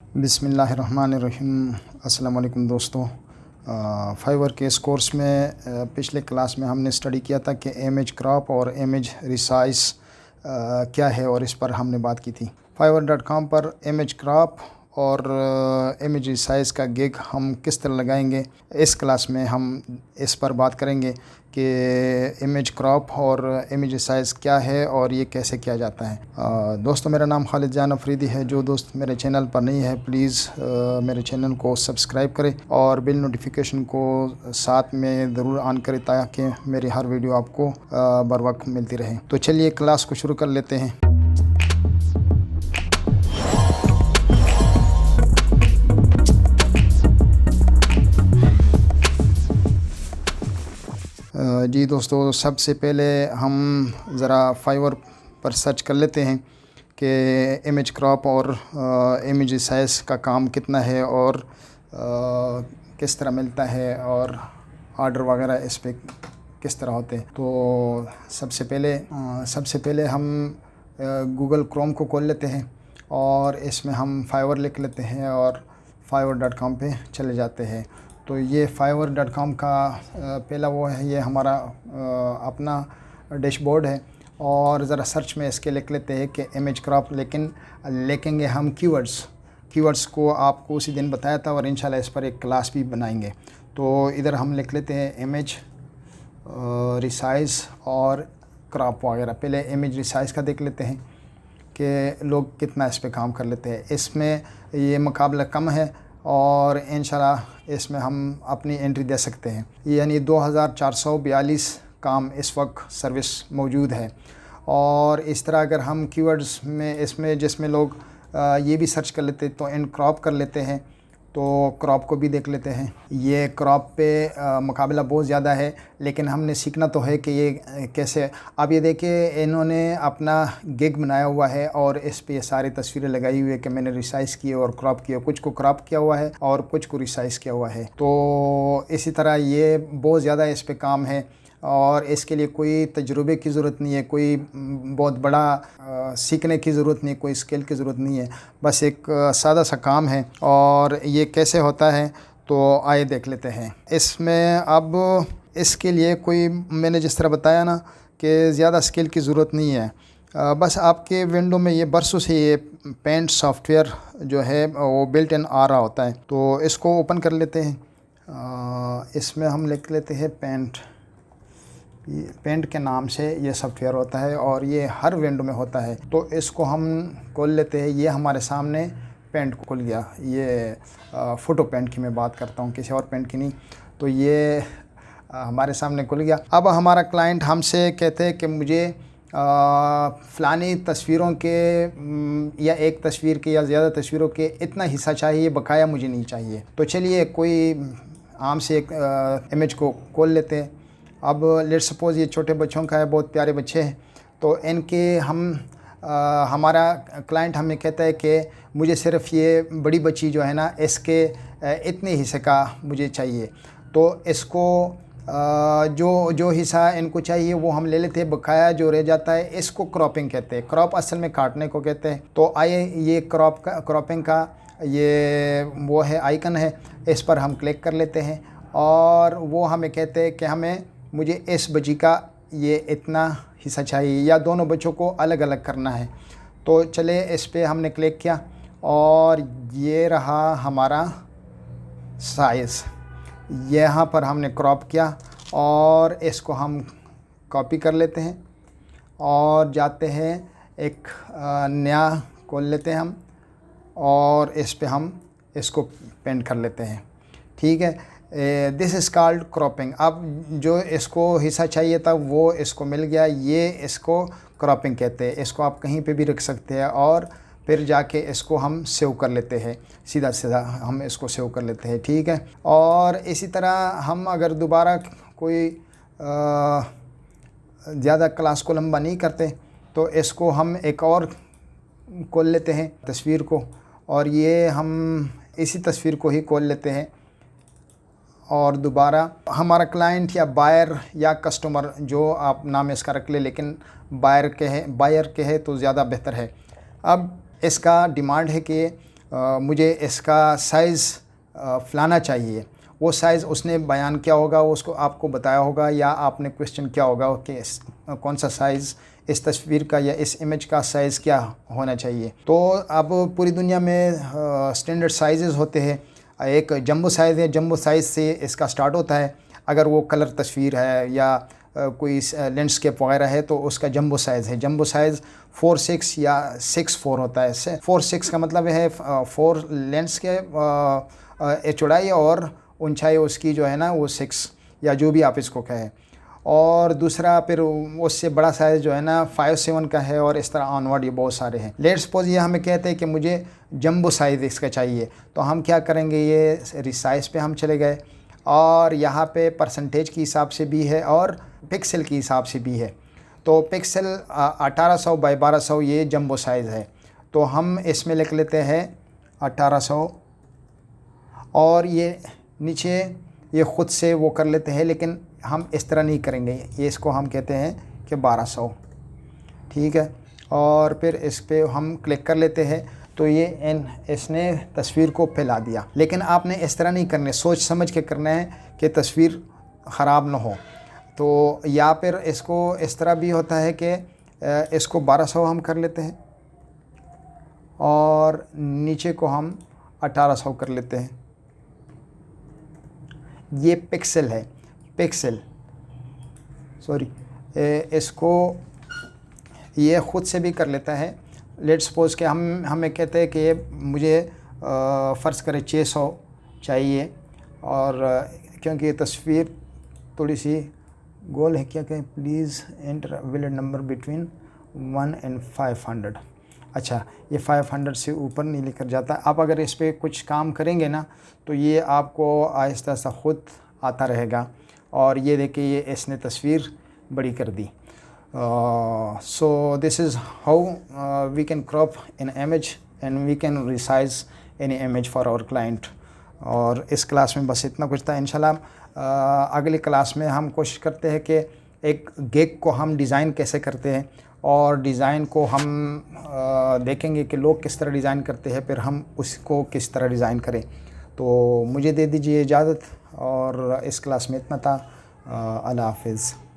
बिस्मिल्लाहिर्रहमानिर्रहीम। अस्सलाम वालेकुम दोस्तों। फाइवर के इस कोर्स में पिछले क्लास में हमने स्टडी किया था कि इमेज क्रॉप और इमेज रिसाइज क्या है, और इस पर हमने बात की थी। fiverr.com पर इमेज क्रॉप और इमेज रिसाइज का गिग हम किस तरह लगाएंगे, इस क्लास में हम इस पर बात करेंगे कि इमेज क्रॉप और इमेज रिसाइज क्या है और ये कैसे किया जाता है। दोस्तों, मेरा नाम खालिद जान अफरीदी है। जो दोस्त मेरे चैनल पर नहीं है, प्लीज़ मेरे चैनल को सब्सक्राइब करें और बिल नोटिफिकेशन को साथ में ज़रूर ऑन करें ताकि मेरी हर वीडियो आपको बर वक्त मिलती रहे। तो चलिए क्लास को शुरू कर लेते हैं। जी दोस्तों, सबसे पहले हम ज़रा फाइवर पर सर्च कर लेते हैं कि इमेज क्रॉप और इमेज साइज़ का काम कितना है और किस तरह मिलता है और ऑर्डर वगैरह इस पे किस तरह होते हैं। तो सबसे पहले हम गूगल क्रोम को खोल लेते हैं और इसमें हम फाइवर लिख लेते हैं और fiverr.com पे चले जाते हैं। तो ये fiverr.com का पहला वो है, ये हमारा अपना डैशबोर्ड है। और ज़रा सर्च में इसके लिख लेते हैं कि इमेज क्रॉप, लेकिन लिखेंगे हम कीवर्ड्स को आपको उसी दिन बताया था और इंशाल्लाह इस पर एक क्लास भी बनाएंगे। तो इधर हम लिख लेते हैं इमेज रिसाइज और क्रॉप वगैरह। पहले इमेज रिसाइज का देख लेते हैं कि लोग कितना इस पे काम कर लेते हैं। इसमें ये मुकाबला कम है और इंशाल्लाह इसमें हम अपनी एंट्री दे सकते हैं। यानी 2442 काम इस वक्त सर्विस मौजूद है। और इस तरह अगर हम कीवर्ड्स में इसमें जिसमें लोग ये भी सर्च कर लेते तो इन क्रॉप कर लेते हैं, तो क्रॉप को भी देख लेते हैं। ये क्रॉप पे मुकाबला बहुत ज़्यादा है, लेकिन हमने सीखना तो है कि ये कैसे। अब ये देखिए, इन्होंने अपना गिग बनाया हुआ है और इस पे ये सारी तस्वीरें लगाई हुई है कि मैंने रिसाइज़ किए और क्रॉप किया। कुछ को क्रॉप किया हुआ है और कुछ को रिसाइज़ किया हुआ है। तो इसी तरह ये बहुत ज़्यादा इस पे काम है और इसके लिए कोई तजुर्बे की ज़रूरत नहीं है, कोई बहुत बड़ा सीखने की ज़रूरत नहीं है, कोई स्किल की ज़रूरत नहीं है। बस एक सादा सा काम है। और ये कैसे होता है तो आइए देख लेते हैं। इसमें अब इसके लिए कोई, मैंने जिस तरह बताया ना कि ज़्यादा स्किल की ज़रूरत नहीं है। बस आपके विंडो में ये बरसों से ये पेंट सॉफ्टवेयर जो है वो बिल्ट इन आ रहा होता है। तो इसको ओपन कर लेते हैं। इसमें हम लिख लेते हैं पेंट के नाम से ये सॉफ्टवेयर होता है और ये हर विंडो में होता है। तो इसको हम खोल लेते हैं। ये हमारे सामने पेंट खुल गया। ये फ़ोटो पेंट की मैं बात करता हूँ, किसी और पेंट की नहीं। तो ये हमारे सामने खुल गया। अब हमारा क्लाइंट हमसे कहते हैं कि मुझे फ़लानी तस्वीरों के या एक तस्वीर के या ज़्यादा तस्वीरों के इतना हिस्सा चाहिए, बकाया मुझे नहीं चाहिए। तो चलिए कोई आम से एक इमेज को खोल लेते हैं। अब लेट्स सपोज़ ये छोटे बच्चों का है, बहुत प्यारे बच्चे हैं। तो इनके हमारा क्लाइंट हमें कहता है कि मुझे सिर्फ़ ये बड़ी बच्ची जो है ना, इसके इतने हिस्से का मुझे चाहिए। तो इसको जो हिस्सा इनको चाहिए वो हम ले लेते हैं, बकाया जो रह जाता है इसको क्रॉपिंग कहते हैं। क्रॉप असल में काटने को कहते हैं। तो आइए, ये क्रॉपिंग का ये वो है, आइकन है, इस पर हम क्लिक कर लेते हैं और वो हमें कहते हैं कि मुझे इस बच्ची का ये इतना हिस्सा चाहिए या दोनों बच्चों को अलग अलग करना है। तो चले, इस पे हमने क्लिक किया और ये रहा हमारा साइज़। यहाँ पर हमने क्रॉप किया और इसको हम कॉपी कर लेते हैं और जाते हैं एक नया खोल लेते हैं हम और इस पे हम इसको पेंट कर लेते हैं। ठीक है, दिस इज़ कॉल्ड क्रॉपिंग। अब जो इसको हिस्सा चाहिए था वो इसको मिल गया, ये इसको क्रॉपिंग कहते हैं। इसको आप कहीं पे भी रख सकते हैं और फिर जाके इसको हम सेव कर लेते हैं। सीधा हम इसको सेव कर लेते हैं। ठीक है, और इसी तरह हम अगर दोबारा कोई ज़्यादा क्लास को लंबा नहीं करते तो इसको हम एक और खोल लेते हैं तस्वीर को, और ये हम इसी तस्वीर को ही खोल लेते हैं और दोबारा हमारा क्लाइंट या बायर या कस्टमर, जो आप नाम इसका रख ले, लेकिन बायर के है तो ज़्यादा बेहतर है। अब इसका डिमांड है कि मुझे इसका साइज़ फलाना चाहिए, वो साइज़ उसने बयान किया होगा, उसको आपको बताया होगा, या आपने क्वेश्चन किया होगा कि कौन सा साइज़ इस तस्वीर का या इस इमेज का साइज़ क्या होना चाहिए। तो अब पूरी दुनिया में स्टैंडर्ड साइज़ होते हैं। एक जंबो साइज़ है, जंबो साइज़ से इसका स्टार्ट होता है। अगर वो कलर तस्वीर है या कोई लैंडस्केप वगैरह है तो उसका जंबो साइज़ है। जंबो साइज़ 4:6 या 6:4 होता है। 4:6 का मतलब है 4 लैंडस्केप चौड़ाई और ऊंचाई उसकी जो है ना वो 6 या जो भी आप इसको कहें। और दूसरा फिर उससे बड़ा साइज़ जो है ना 5:7 का है, और इस तरह ऑनवर्ड ये बहुत सारे हैं। लेट्स सपोज ये हमें कहते हैं कि मुझे जंबो साइज़ इसका चाहिए, तो हम क्या करेंगे, ये रिसाइज़ पे हम चले गए और यहाँ पे परसेंटेज के हिसाब से भी है और पिक्सल के हिसाब से भी है। तो पिक्सल 1800 बाई 1200 ये जंबो साइज़ है, तो हम इसमें लिख लेते हैं 1800, और ये नीचे ये ख़ुद से वो कर लेते हैं, लेकिन हम इस तरह नहीं करेंगे, ये इसको हम कहते हैं कि 1200, ठीक है। और फिर इस पे हम क्लिक कर लेते हैं, तो ये इसने तस्वीर को फैला दिया। लेकिन आपने इस तरह नहीं करने, सोच समझ के करना है कि तस्वीर ख़राब ना हो। तो या फिर इसको इस तरह भी होता है कि इसको 1200 हम कर लेते हैं और नीचे को हम 1800 कर लेते हैं। ये पिक्सल है, पिक्सल सॉरी, इसको ये ख़ुद से भी कर लेता है। लेट्स सपोज कि हमें कहते हैं कि मुझे फ़र्ज़ करें 600 चाहिए, और क्योंकि ये तस्वीर थोड़ी सी गोल है, क्या कहें, please enter valid number between 1 and 500। अच्छा, ये 500 से ऊपर नहीं लेकर जाता। आप अगर इस पर कुछ काम करेंगे ना तो ये आपको आहिस्ता आहिस्ता ख़ुद आता रहेगा। और ये देखिए, ये इसने तस्वीर बड़ी कर दी। So this is how we can crop an image and we can resize any image for our client। और इस क्लास में बस इतना कुछ था। इंशाल्लाह अगली क्लास में हम कोशिश करते हैं कि एक गेग को हम डिज़ाइन कैसे करते हैं, और डिज़ाइन को हम देखेंगे कि लोग किस तरह डिज़ाइन करते हैं, फिर हम उसको किस तरह डिज़ाइन करें। तो मुझे दे दीजिए इजाज़त, और इस क्लास में इतना था। अल्लाह हाफ़िज़।